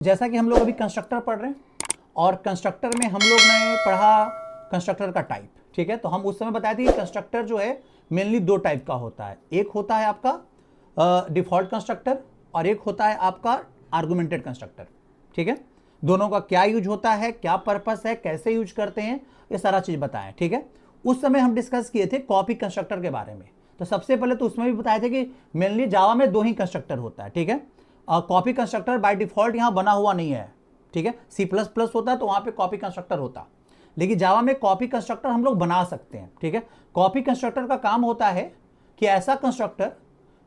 जैसा कि हम लोग अभी कंस्ट्रक्टर पढ़ रहे हैं और कंस्ट्रक्टर में हम लोग ने पढ़ा कंस्ट्रक्टर का टाइप, ठीक है। तो हम उस समय बताए थे कि कंस्ट्रक्टर जो है मेनली दो टाइप का होता है, एक होता है आपका डिफॉल्ट कंस्ट्रक्टर और एक होता है आपका आर्गुमेंटेड कंस्ट्रक्टर, ठीक है। दोनों का क्या यूज होता है, क्या पर्पस है, कैसे यूज करते हैं, ये सारा चीज बताएं, ठीक है। उस समय हम डिस्कस किए थे कॉपी कंस्ट्रक्टर के बारे में। तो सबसे पहले तो उसमें भी बताए थे कि मेनली जावा में दो ही कंस्ट्रक्टर होता है, ठीक है। कॉपी कंस्ट्रक्टर बाय डिफॉल्ट यहाँ बना हुआ नहीं है, ठीक है। C++ होता है तो वहां पे कॉपी कंस्ट्रक्टर होता, लेकिन जावा में कॉपी कंस्ट्रक्टर हम लोग बना सकते हैं, ठीक है। कॉपी कंस्ट्रक्टर का काम होता है कि ऐसा कंस्ट्रक्टर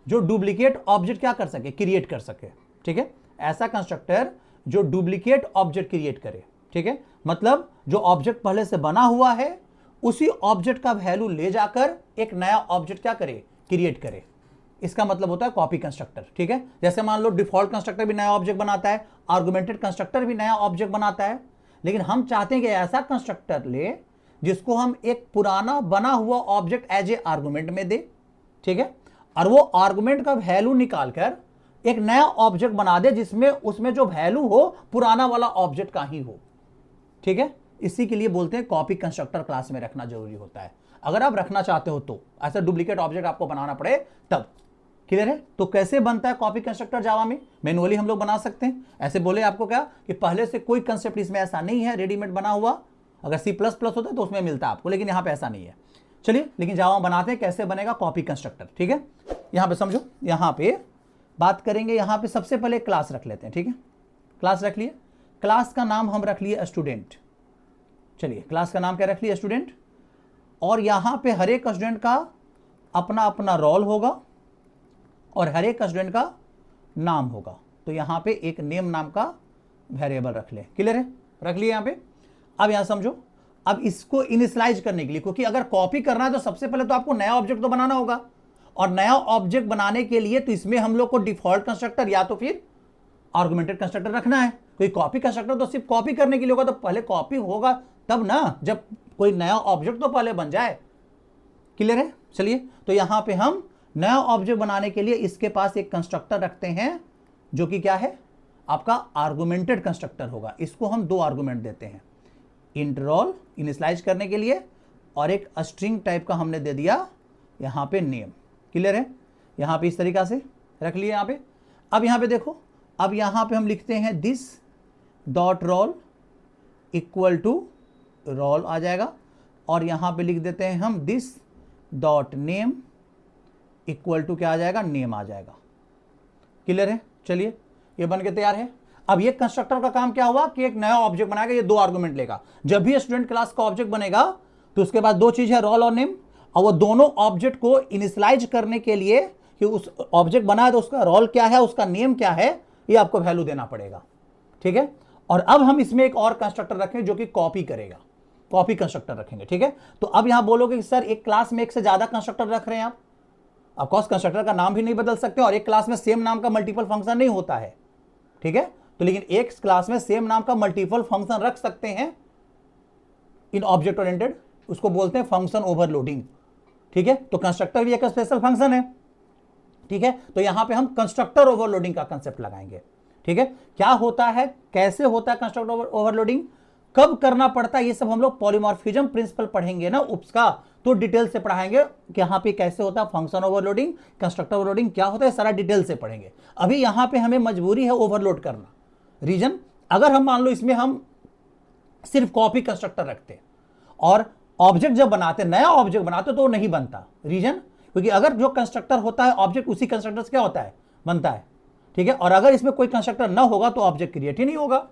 जो डुप्लीकेट ऑब्जेक्ट क्या कर सके, क्रिएट कर सके, ठीक है। ऐसा कंस्ट्रक्टर जो डुप्लीकेट ऑब्जेक्ट क्रिएट करे, ठीक है। मतलब जो ऑब्जेक्ट पहले से बना हुआ है उसी ऑब्जेक्ट का वैल्यू ले जाकर एक नया ऑब्जेक्ट क्या करे, क्रिएट करे। इसका मतलब होता है कॉपी कंस्ट्रक्टर, ठीक है। जैसे मान लो डिफॉल्ट कंस्ट्रक्टर भी नया ऑब्जेक्ट बनाता है, आर्गुमेंटेड कंस्ट्रक्टर भी नया ऑब्जेक्ट बनाता है, लेकिन हम चाहते हैं कि ऐसा कंस्ट्रक्टर ले जिसको हम एक पुराना बना हुआ ऑब्जेक्ट एज ए आर्गुमेंट में दे, ठीक है, और वो आर्गुमेंट का वैल्यू निकालकर एक नया ऑब्जेक्ट बना दे जिसमें उसमें जो वैल्यू हो पुराना वाला ऑब्जेक्ट का ही हो, ठीक है। इसी के लिए बोलते हैं कॉपी कंस्ट्रक्टर क्लास में रखना जरूरी होता है। अगर आप रखना चाहते हो तो ऐसा डुप्लीकेट ऑब्जेक्ट आपको बनाना पड़े तब। क्लियर है। तो कैसे बनता है कॉपी कंस्ट्रक्टर जावा में, मैनुअली हम लोग बना सकते हैं। ऐसे बोले आपको क्या कि पहले से कोई कंसेप्ट इसमें ऐसा नहीं है रेडीमेड बना हुआ, अगर C++ होता है तो उसमें मिलता है आपको, लेकिन यहां पे ऐसा नहीं है। चलिए, लेकिन जावा बनाते हैं कैसे बनेगा कॉपी कंस्ट्रक्टर, ठीक है। यहां पे समझो, यहां पे बात करेंगे, यहां पे सबसे पहले क्लास रख लेते हैं, ठीक है। क्लास रख लिए, क्लास का नाम हम रख लिए स्टूडेंट। चलिए, क्लास का नाम क्या रख लिया, स्टूडेंट। और यहां पे हर एक स्टूडेंट का अपना अपना रोल होगा और हर एक स्टूडेंट का नाम होगा। तो यहां पे एक नेम नाम का वेरिएबल रख ले। क्लियर है, रख लिया यहां पे। अब यहां समझो, अब इसको इनिशियलाइज करने के लिए, क्योंकि अगर कॉपी करना है तो सबसे पहले तो आपको नया ऑब्जेक्ट तो बनाना होगा, और नया ऑब्जेक्ट बनाने के लिए तो इसमें हम लोग को डिफॉल्ट कंस्ट्रक्टर या तो फिर आर्गुमेंटेड कंस्ट्रक्टर रखना है। कोई कॉपी कंस्ट्रक्टर तो सिर्फ कॉपी करने के लिए होगा, तो पहले कॉपी होगा तब ना, जब कोई नया ऑब्जेक्ट तो पहले बन जाए। क्लियर है। चलिए, तो यहां पे हम नया ऑब्जेक्ट बनाने के लिए इसके पास एक कंस्ट्रक्टर रखते हैं जो कि क्या है, आपका आर्गुमेंटेड कंस्ट्रक्टर होगा। इसको हम दो आर्गुमेंट देते हैं, इंट रोल इनिशियलाइज करने के लिए, और एक स्ट्रिंग टाइप का हमने दे दिया यहां पे नेम। क्लियर है। यहां पे इस तरीका से रख लिए यहां पे। अब यहां पे देखो, अब यहां पे हम लिखते हैं this dot roll equal to roll आ जाएगा, और यहां पे लिख देते हैं हम this dot name equal to क्या आ जाएगा, नेम आ जाएगा। क्लियर है। चलिए, ये बन के तैयार है। अब ये कंस्ट्रक्टर का काम क्या हुआ कि एक नया ऑब्जेक्ट बनाएगा, ये दो आर्गुमेंट लेगा। जब भी स्टूडेंट क्लास का ऑब्जेक्ट बनेगा तो उसके बाद दो चीज है, रोल और नेम, और वो दोनों ऑब्जेक्ट को इनिशियलाइज करने के लिए कि उस ऑब्जेक्ट बना है तो उसका रोल क्या है, उसका नेम क्या है, ये आपको वैल्यू देना पड़ेगा, ठीक है। और अब हम इसमें एक और कंस्ट्रक्टर रखें जो कि कॉपी करेगा, कॉपी कंस्ट्रक्टर रखेंगे, ठीक है। तो अब यहां बोलोगे कि सर एक क्लास में एक से ज्यादा कंस्ट्रक्टर रख रहे हैं आप। ऑफकोर्स कंस्ट्रक्टर का नाम भी नहीं बदल सकते, और एक क्लास में सेम नाम का मल्टीपल फंक्शन नहीं होता है, ठीक है। तो लेकिन एक क्लास में सेम नाम का मल्टीपल फंक्शन रख सकते हैं इन ऑब्जेक्ट ओरिएंटेड, उसको बोलते हैं फंक्शन ओवरलोडिंग, ठीक है। तो कंस्ट्रक्टर भी एक स्पेशल फंक्शन है, ठीक है। तो यहां पे हम कंस्ट्रक्टर ओवरलोडिंग का कंसेप्ट लगाएंगे, ठीक है। क्या होता है, कैसे होता है कंस्ट्रक्टर ओवरलोडिंग, कब करना पड़ता है, ये सब हम लोग पॉलीमॉर्फिज्म प्रिंसिपल पढ़ेंगे ना UPS का, तो डिटेल से पढ़ाएंगे कि यहां पे कैसे होता है फंक्शन ओवरलोडिंग, कंस्ट्रक्टर ओवरलोडिंग क्या होता है, सारा डिटेल से पढ़ेंगे। अभी यहां पे हमें मजबूरी है ओवरलोड करना। रीजन, अगर हम मान लो इसमें हम सिर्फ कॉपी कंस्ट्रक्टर रखते और ऑब्जेक्ट जब बनाते, नया ऑब्जेक्ट बनाते, तो वो नहीं बनता। रीजन, क्योंकि अगर जो कंस्ट्रक्टर होता है ऑब्जेक्ट उसी कंस्ट्रक्टर से क्या होता है, बनता है, ठीक है। और अगर इसमें कोई कंस्ट्रक्टर ना होगा तो ऑब्जेक्ट क्रिएट ही नहीं होगा,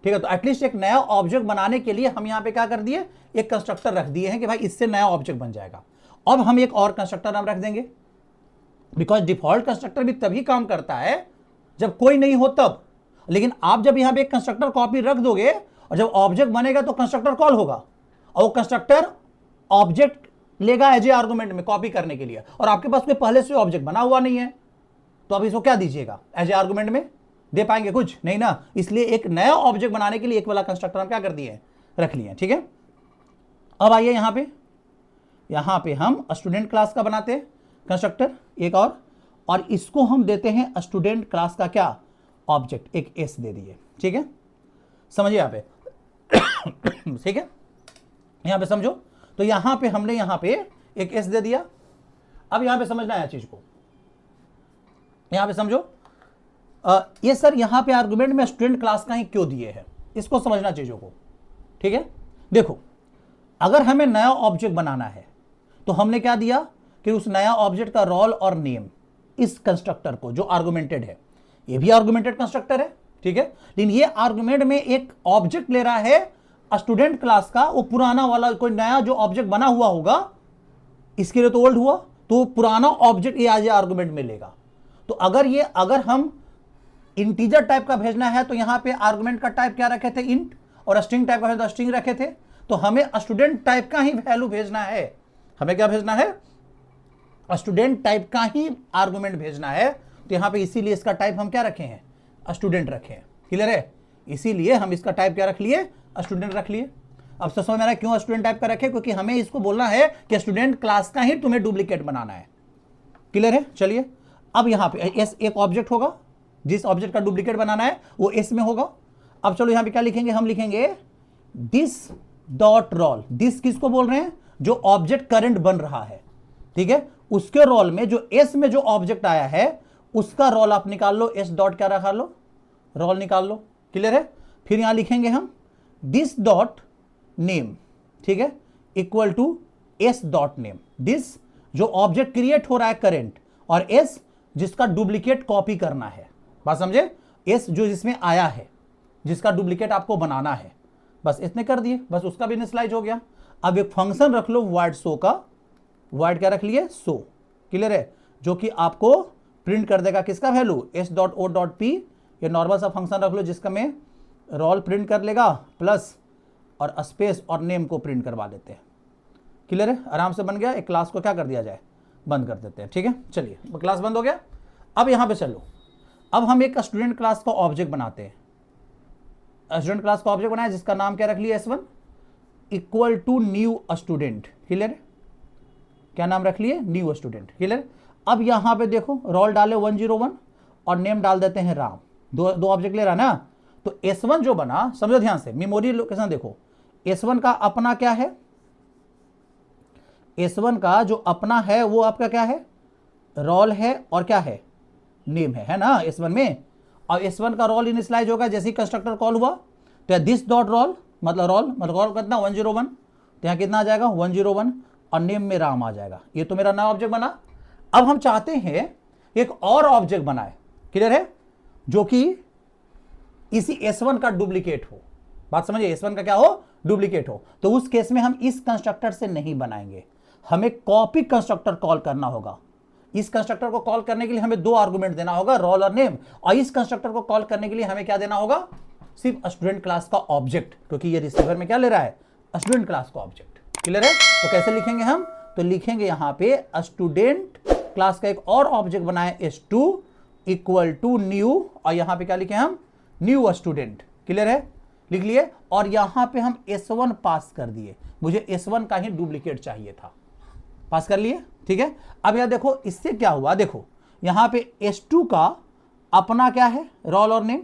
ठीक है। तो एटलीस्ट एक नया ऑब्जेक्ट बनाने के लिए हम यहां पे क्या कर दिए, एक कंस्ट्रक्टर रख दिए हैं कि भाई इससे नया ऑब्जेक्ट बन जाएगा। अब हम एक और कंस्ट्रक्टर नाम रख देंगे, बिकॉज डिफॉल्ट कंस्ट्रक्टर भी तभी काम करता है जब कोई नहीं हो तब। लेकिन आप जब यहां पे एक कंस्ट्रक्टर कॉपी रख दोगे और जब ऑब्जेक्ट बनेगा तो कंस्ट्रक्टर कॉल होगा, और वो कंस्ट्रक्टर ऑब्जेक्ट लेगा एज ए आर्गुमेंट में कॉपी करने के लिए, और आपके पास कोई पहले से ऑब्जेक्ट बना हुआ नहीं है, तो अब इसको क्या दीजिएगा, एज ए आर्गुमेंट में दे पाएंगे कुछ नहीं ना। इसलिए एक नया ऑब्जेक्ट बनाने के लिए एक वाला कंस्ट्रक्टर हम क्या कर दिए, रख लिए, ठीक है। अब आइए यहां पे हम स्टूडेंट क्लास का बनाते हैं कंस्ट्रक्टर एक और इसको हम देते हैं स्टूडेंट क्लास का क्या, ऑब्जेक्ट एक एस दे दिए, ठीक है, समझिए यहाँ पे ठीक है, यहाँ पे समझो, तो यहाँ पे हमने यहाँ पे एक एस दे दिया। अब यहाँ पे समझना है चीज को, यहाँ पे समझो, ये सर यहाँ पे आर्गुमेंट में स्टूडेंट क्लास का ही क्यों दिए हैं, इसको समझना चीजों को, ठीक है। देखो, अगर हमें नया ऑब्जेक्ट बनाना है तो हमने क्या दिया कि उस नया ऑब्जेक्ट का रोल और नेम इस कंस्ट्रक्टर को, जो आर्गुमेंटेड है, ये भी आर्गुमेंटेड कंस्ट्रक्टर है, ठीक है, लेकिन ये आर्गुमेंट में एक ऑब्जेक्ट ले रहा है स्टूडेंट क्लास का, वो पुराना वाला कोई नया जो ऑब्जेक्ट बना हुआ होगा, इसके लिए तो ओल्ड हुआ, तो पुराना ऑब्जेक्ट ये आज आर्गुमेंट में लेगा। तो अगर हम इंटीजर टाइप का भेजना है तो यहां पे आर्गुमेंट का टाइप क्या रखे थे, इंट, और स्ट्रिंग टाइप का तो स्ट्रिंग रखे थे, तो हमें स्टूडेंट टाइप का ही वैल्यू भेजना है। हमें क्या भेजना है, स्टूडेंट टाइप का ही आर्गुमेंट भेजना है। तो यहां पे इसीलिए इसका टाइप हम क्या रखे हैं, स्टूडेंट रखे हैं, क्लियर है, इसीलिए हम इसका टाइप क्या रख लिए, स्टूडेंट रख लिए। अब समझ में आ रहा है क्यों स्टूडेंट टाइप का रखे, क्योंकि हमें इसको बोलना है कि स्टूडेंट क्लास का ही तुम्हें डुप्लीकेट बनाना है, क्लियर है। चलिए, अब यहां पे एस एक ऑब्जेक्ट होगा, जिस ऑब्जेक्ट का डुप्लीकेट बनाना है वो एस में होगा। अब चलो यहां पे क्या लिखेंगे, हम लिखेंगे दिस डॉट रोल। दिस किसको बोल रहे हैं, जो ऑब्जेक्ट करंट बन रहा है, ठीक है, उसके रोल में जो एस में जो ऑब्जेक्ट आया है उसका रोल आप निकाल लो, एस डॉट क्या रखा लो, रोल निकाल लो, क्लियर है। फिर यहां लिखेंगे हम दिस डॉट नेम, ठीक है, equal to S dot name. This जो ऑब्जेक्ट क्रिएट हो रहा है करंट, और एस जिसका डुप्लीकेट कॉपी करना है, बात समझे, एस जो जिसमें आया है, जिसका डुप्लीकेट आपको बनाना है, बस इतने कर दिए, बस उसका भी इनिशियलाइज हो गया। अब एक फंक्शन रख लो void शो का, void क्या रख लिए, शो, क्लियर है, जो कि आपको प्रिंट कर देगा किसका value, S dot O dot P. ये नॉर्मल सा फंक्शन रख लो जिसका में रोल प्रिंट कर लेगा, प्लस और स्पेस और नेम को प्रिंट करवा देते हैं, क्लियर है, आराम से बन गया। एक क्लास को क्या कर दिया जाए, बंद कर देते हैं, ठीक है। चलिए, क्लास बंद हो गया। अब यहां पे चलो, अब हम एक स्टूडेंट क्लास का ऑब्जेक्ट बनाते हैं। स्टूडेंट क्लास का ऑब्जेक्ट बनाया जिसका नाम क्या रख लिया, S1 equal to new student, clear, क्या नाम रख लिए, न्यू स्टूडेंट, क्लियर। अब यहां पे देखो, रोल डाले 101 और नेम डाल देते हैं राम, दो ऑब्जेक्ट ले रहा ना। तो S1 जो बना, समझो ध्यान से, मेमोरी लोकेशन देखो, S1 का अपना क्या है, S1 का जो अपना है वो आपका क्या है, रोल है, और क्या है, नेम है ना S1 में। और S1 का रोल इनिशियलाइज होगा जैसे ही कंस्ट्रक्टर कॉल हुआ, तो दिस डॉट रोल मतलब रोल कितना 101, तो यहाँ कितना आ जाएगा 101, और नेम में राम आ जाएगा। ये तो मेरा नया ऑब्जेक्ट बना। अब हम चाहते हैं एक और ऑब्जेक्ट बनाए, क्लियर है, जो कि इसी S1 का डुप्लीकेट हो। बात समझिए, S1 का क्या हो, डुप्लीकेट हो। तो उस केस में हम इस कंस्ट्रक्टर से नहीं बनाएंगे, हमें कॉपी कंस्ट्रक्टर कॉल करना होगा। इस कंस्ट्रक्टर को कॉल करने के लिए हमें दो आर्गुमेंट देना होगा, रोल और नेम, और इस कंस्ट्रक्टर को कॉल करने के लिए हमें क्या देना होगा, सिर्फ स्टूडेंट क्लास का ऑब्जेक्ट, क्योंकि ये रिसीवर में क्या ले रहा है, स्टूडेंट क्लास का ऑब्जेक्ट, क्लियर है। तो कैसे लिखेंगे हम, तो लिखेंगे यहां पे स्टूडेंट क्लास का एक और ऑब्जेक्ट बनाए S2 इक्वल टू न्यू, और यहां पे क्या लिखे हम, न्यू स्टूडेंट, क्लियर है, लिख लिए। और यहां पे हम S1 पास कर दिए, मुझे S1 का ही डुप्लीकेट चाहिए था, पास कर लिए, ठीक है। अब यहां देखो, इससे क्या हुआ, देखो यहां पे S2 का अपना क्या है, रोल और नेम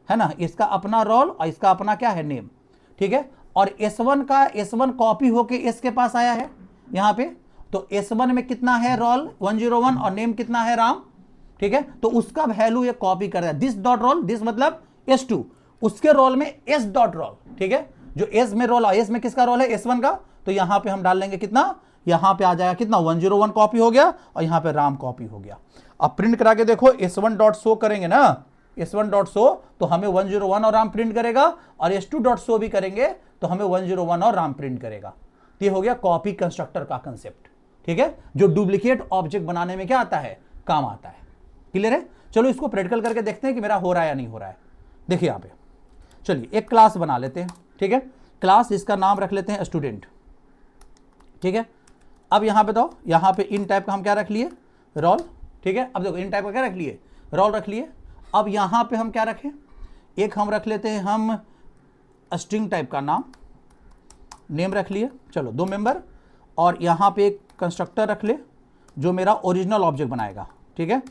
है ना, इसका अपना रोल और इसका अपना क्या है, नेम, ठीक है। और S1 का S1 कॉपी होके S के पास आया है यहां पे, तो S1 में कितना है, रोल 101 और नेम कितना है, राम, ठीक है। तो उसका वैल्यू ये कॉपी कर रहा है, दिस डॉट रोल, दिस मतलब S2, उसके रोल में S डॉट रोल, ठीक है, जो S में रोल, S में किसका रोल है, S1 का, तो यहां पे हम डाल लेंगे कितना, यहां पे आ जाएगा कितना, 101 कॉपी हो गया, और यहां पे राम कॉपी हो गया। अब प्रिंट करा के देखो, S1 डॉट शो करेंगे ना, S1 डॉट शो तो हमें 101 और राम प्रिंट करेगा, और S2 डॉट शो भी करेंगे तो हमें 101 और राम प्रिंट करेगा। तो ये हो गया कॉपी कंस्ट्रक्टर का कंसेप्ट, ठीक है, जो डुप्लीकेट ऑब्जेक्ट बनाने में क्या आता है, काम आता है, क्लियर है। चलो इसको प्रैक्टिकल करके देखते हैं कि मेरा हो रहा है या नहीं हो रहा है। देखिए यहां पे, चलिए एक क्लास बना लेते हैं, ठीक है, क्लास इसका नाम रख लेते हैं स्टूडेंट, ठीक है। अब यहां पे तो यहां पे इन टाइप का हम क्या रख लिए, रोल, ठीक है। अब देखो इन टाइप का क्या रख लिए, रोल रख लिए। अब यहां पे हम क्या रखें, एक हम रख लेते हैं हम स्ट्रिंग टाइप का नाम, नेम रख लिए, चलो 2 मेंबर, और यहां पे एक कंस्ट्रक्टर रख ले जो मेरा ओरिजिनल ऑब्जेक्ट बनाएगा, ठीक है।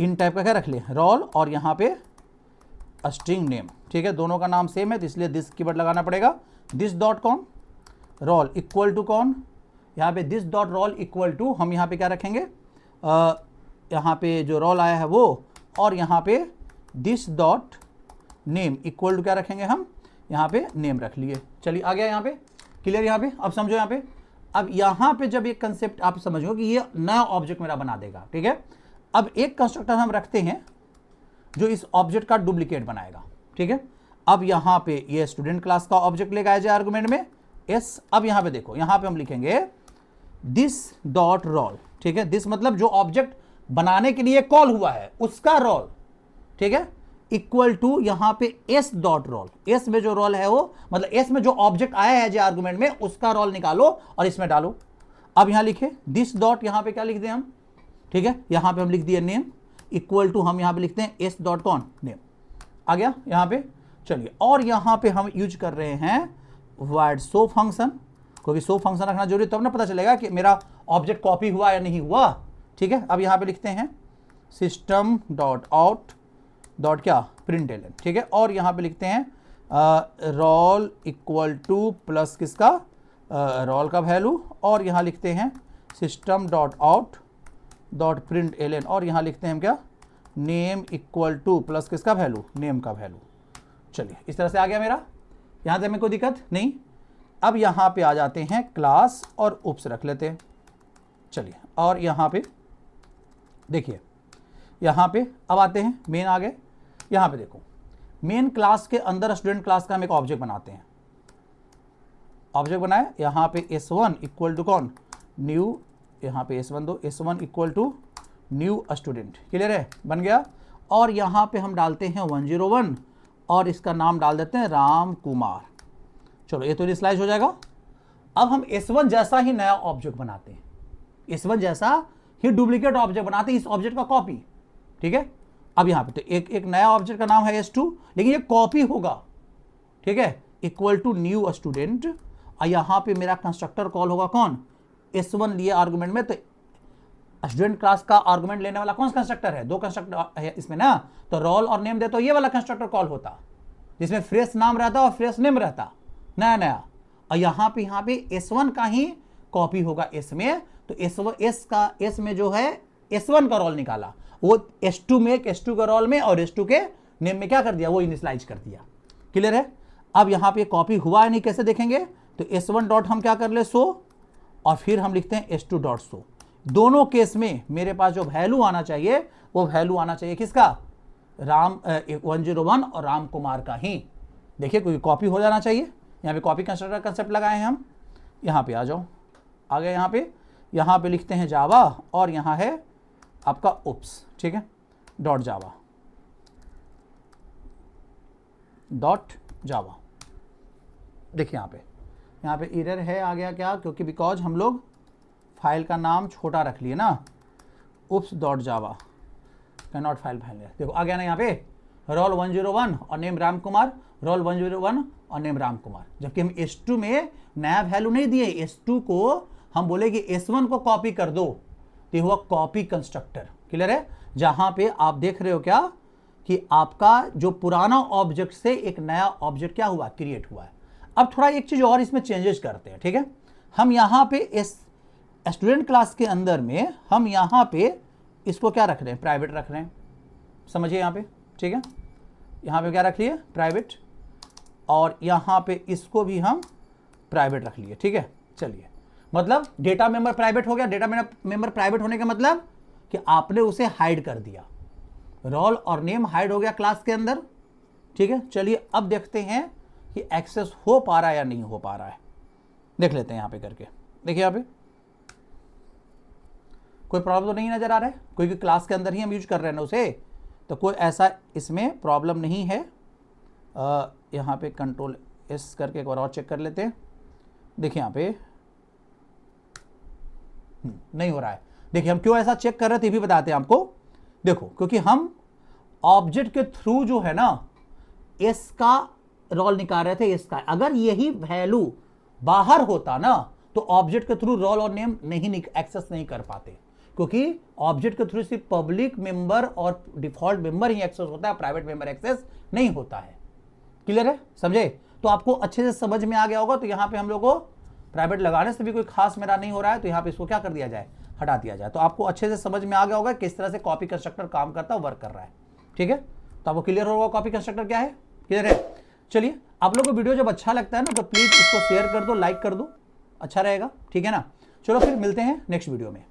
इन टाइप का क्या रख लें, रोल, और यहाँ पे स्ट्रिंग नेम, ठीक है, दोनों का नाम सेम है तो इसलिए दिस कीवर्ड लगाना पड़ेगा। दिस डॉट कौन, रोल इक्वल टू कौन, यहाँ पे this dot roll equal to, हम यहाँ पे क्या रखेंगे, यहाँ पे जो रोल आया है वो, और यहाँ पे this dot name equal to क्या रखेंगे हम, यहाँ पे नेम रख लिए। चलिए आ गया यहाँ पे, क्लियर यहाँ पे, अब समझो यहाँ पे। अब यहाँ पे जब एक कंसेप्ट आप समझो कि ये नया ऑब्जेक्ट मेरा बना देगा, ठीक है। अब एक कंस्ट्रक्टर हम रखते हैं जो इस ऑब्जेक्ट का डुप्लीकेट बनाएगा, ठीक है। अब यहाँ पे ये स्टूडेंट क्लास का ऑब्जेक्ट लेगा एज आर्गुमेंट में एस। अब यहाँ पे देखो, यहाँ पे हम लिखेंगे दिस डॉट रोल, ठीक है, दिस मतलब जो ऑब्जेक्ट बनाने के लिए कॉल हुआ है उसका रोल, ठीक है, इक्वल टू यहाँ पे एस डॉट रोल, एस में जो रोल है वो मतलब एस में जो ऑब्जेक्ट आया है जो आर्गुमेंट में उसका रोल निकालो और इसमें डालो। अब यहाँ लिखे दिस डॉट, यहाँ पे क्या लिख दें हम, ठीक है, यहाँ पे हम लिख दिए नेम इक्वल टू, हम यहाँ पे लिखते हैं एस डॉट कौन, नेम। आ गया यहाँ पे। चलिए, और यहाँ पे हम यूज कर रहे हैं वर्ड शो फंक्शन, क्योंकि शो फंक्शन रखना जरूरी, तब ना पता चलेगा कि मेरा ऑब्जेक्ट कॉपी हुआ या नहीं हुआ, ठीक है। अब यहाँ पे लिखते हैं सिस्टम डॉट आउट डॉट क्या, प्रिंट एलन, ठीक है, और यहाँ पे लिखते हैं रोल इक्वल टू प्लस किसका, रोल का वैल्यू, और यहाँ लिखते हैं system dot out dot print ln, और यहाँ लिखते हैं हम क्या, नेम इक्वल टू प्लस किसका वैल्यू, नेम का वैल्यू। चलिए, इस तरह से आ गया मेरा, यहाँ से हमें कोई दिक्कत नहीं। अब यहाँ पे आ जाते हैं क्लास और उप्स रख लेते हैं। चलिए, और यहाँ पे देखिए, यहाँ पे अब आते हैं मेन आ गए। यहाँ पे देखो, मेन क्लास के अंदर स्टूडेंट क्लास का हम एक ऑब्जेक्ट बनाते हैं, ऑब्जेक्ट बनाए, यहाँ पे s1 इक्वल टू कौन, न्यू, यहाँ पे s1 दो, s1 equal to new student, clear है, बन गया। और यहाँ पे हम डालते हैं 101 और इसका नाम डाल देते हैं राम कुमार। चलो, ये तो इनिशियलाइज हो जाएगा। अब हम s1 जैसा ही नया ऑब्जेक्ट बनाते हैं, s1 जैसा ही डुप्लीकेट ऑब्जेक्ट बनाते हैं, इस ऑब्जेक्ट का कॉपी, ठीक है। अब यहाँ पे तो एक नया ऑब्जेक्ट का नाम है s2, लेकिन ये कॉपी होगा, ठीक है, इक्वल टू न्यू स्टूडेंट, और यहाँ पे मेरा कंस्ट्रक्टर कॉल होगा कौन, s1 लिए आर्गुमेंट में, तो स्टूडेंट क्लास का आर्गुमेंट लेने वाला कौन सा कंस्ट्रक्टर है, दो कंस्ट्रक्टर है इसमें ना, तो रोल और नेम दे तो ये वाला कंस्ट्रक्टर कॉल होता, जिसमें फ्रेश नाम रहता और फ्रेश नेम रहता, नया नया। और यहाँ पे s1 का ही कॉपी होगा s में, तो s में जो है s1 का रोल निकाला, वो s2 में s2 का रोल में और s2 के नेम में क्या कर दिया, वो इनिशियलाइज कर दिया, क्लियर है। अब यहाँ पे कॉपी हुआ है नहीं, कैसे देखेंगे, तो s1 डॉट हम क्या कर ले, शो, और फिर हम लिखते हैं s2 डॉट शो। दोनों केस में मेरे पास जो वैल्यू आना चाहिए वो वैल्यू आना चाहिए किसका, राम 101 और राम कुमार का ही। देखिए, कोई कॉपी हो जाना चाहिए। यहाँ पे कॉपी कंस्ट्रक्टर कंसेप्ट लगाए हैं हम। यहाँ पे आ जाओ, आ गए यहाँ पे लिखते हैं जावा, और यहाँ है आपका उप्स, ठीक है, डॉट जावा, डॉट जावा। देखिए यहाँ पे एरर है, आ गया क्या, क्योंकि बिकॉज हम लोग फाइल का नाम छोटा रख लिए ना, oops dot Java, can not file देखो आ गया ना, यहाँ पे रोल 101 और नेम राम कुमार, रोल 101 और नेम राम कुमार, जबकि हम s2 में नया वैल्यू नहीं दिए, s2 को हम बोले कि s1 को कॉपी कर दो, तो हुआ कॉपी कंस्ट्रक्टर, क्लियर है। जहां पे आप देख रहे हो क्या कि आपका जो पुराना ऑब्जेक्ट से एक नया ऑब्जेक्ट क्या हुआ, क्रिएट हुआ है। अब थोड़ा एक चीज और इसमें चेंजेस करते हैं, ठीक है। हम यहाँ पे स्टूडेंट क्लास के अंदर में हम यहाँ पे इसको क्या रख रहे हैं, प्राइवेट रख रहे हैं, समझिए यहाँ पे, ठीक है। यहाँ पे क्या रख लिए, प्राइवेट, और यहाँ पे इसको भी हम प्राइवेट रख लिए, ठीक है। चलिए, मतलब डेटा मेंबर प्राइवेट हो गया। डेटा मेंबर प्राइवेट होने का मतलब कि आपने उसे हाइड कर दिया, रोल और नेम हाइड हो गया क्लास के अंदर, ठीक है। चलिए, अब देखते हैं कि एक्सेस हो पा रहा है या नहीं हो पा रहा है, देख लेते हैं यहाँ पे करके। देखिए, यहाँ पे कोई प्रॉब्लम तो नहीं नजर आ रहा है, क्योंकि क्लास के अंदर ही हम यूज कर रहे हैं ना उसे, तो कोई ऐसा इसमें प्रॉब्लम नहीं है। यहाँ पे कंट्रोल एस करके एक बार और चेक कर लेते हैं। देखिए यहाँ पे नहीं हो रहा है। देखिए, हम क्यों ऐसा चेक कर रहे थे ये भी बताते हैं आपको। देखो, क्योंकि हम ऑब्जेक्ट के थ्रू जो है ना एस का रोल निकाल रहे थे, इसका अगर यही वैल्यू बाहर होता ना तो ऑब्जेक्ट के थ्रू रोल और नेम नहीं एक्सेस नहीं कर पाते, क्योंकि ऑब्जेक्ट के थ्रू सिर्फ पब्लिक मेंबर और डिफॉल्ट मेंबर ही एक्सेस होता है, प्राइवेट मेंबर एक्सेस नहीं होता है। क्लियर है, समझे? तो आपको अच्छे से समझ में आ गया होगा। तो यहां पे हम लोग को प्राइवेट लगाने से भी कोई खास मेरा नहीं हो रहा है, तो यहां पे इसको क्या कर दिया जाए, हटा दिया जाए। तो आपको अच्छे से समझ में आ गया होगा किस तरह से कॉपी कंस्ट्रक्टर काम करता है, वर्क कर रहा है। ठीक है, तो आपको क्लियर होगा कॉपी कंस्ट्रक्टर क्या है। क्लियर है? चलिए, आप लोग को वीडियो जब अच्छा लगता है ना तो प्लीज इसको शेयर कर दो, लाइक कर दो, अच्छा रहेगा। ठीक है ना? चलो फिर मिलते हैं नेक्स्ट वीडियो में।